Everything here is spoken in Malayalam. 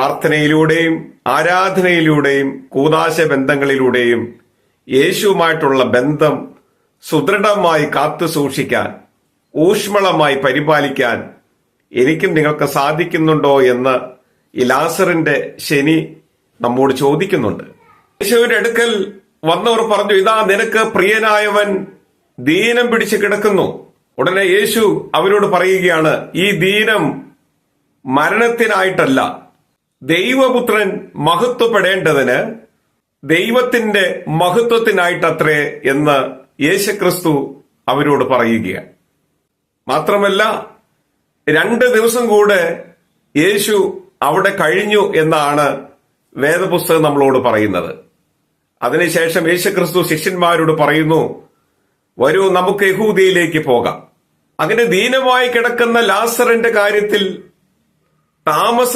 പ്രാർത്ഥനയിലൂടെയും ആരാധനയിലൂടെയും കൂദാശ ബന്ധങ്ങളിലൂടെയും യേശുവുമായിട്ടുള്ള ബന്ധം സുദൃഢമായി കാത്തു സൂക്ഷിക്കാൻ, ഊഷ്മളമായി പരിപാലിക്കാൻ എനിക്കും നിങ്ങൾക്ക് സാധിക്കുന്നുണ്ടോ എന്ന് ഈ ലാസറിന്റെ ശനി നമ്മോട് ചോദിക്കുന്നുണ്ട്. യേശുവിന്റെ അടുക്കൽ വന്നവർ പറഞ്ഞു, ഇതാ നിനക്ക് പ്രിയനായവൻ ദീനം പിടിച്ച് കിടക്കുന്നു. ഉടനെ യേശു അവരോട് പറയുകയാണ്, ഈ ദീനം മരണത്തിനായിട്ടല്ല, ദൈവപുത്രൻ മഹത്വപ്പെടേണ്ടതിന് ദൈവത്തിന്റെ മഹത്വത്തിനായിട്ടത്രേ എന്ന് യേശുക്രിസ്തു അവരോട് പറയുകയാണ്. മാത്രമല്ല 2 ദിവസം കൂടെ യേശു അവിടെ കഴിഞ്ഞു എന്നാണ് വേദപുസ്തകം നമ്മളോട് പറയുന്നത്. അതിനുശേഷം യേശുക്രിസ്തു ശിഷ്യന്മാരോട് പറയുന്നു, വരൂ നമുക്ക് യഹൂദയിലേക്ക് പോകാം. അങ്ങനെ ദീനമായി കിടക്കുന്ന ലാസറിന്റെ കാര്യത്തിൽ താമസം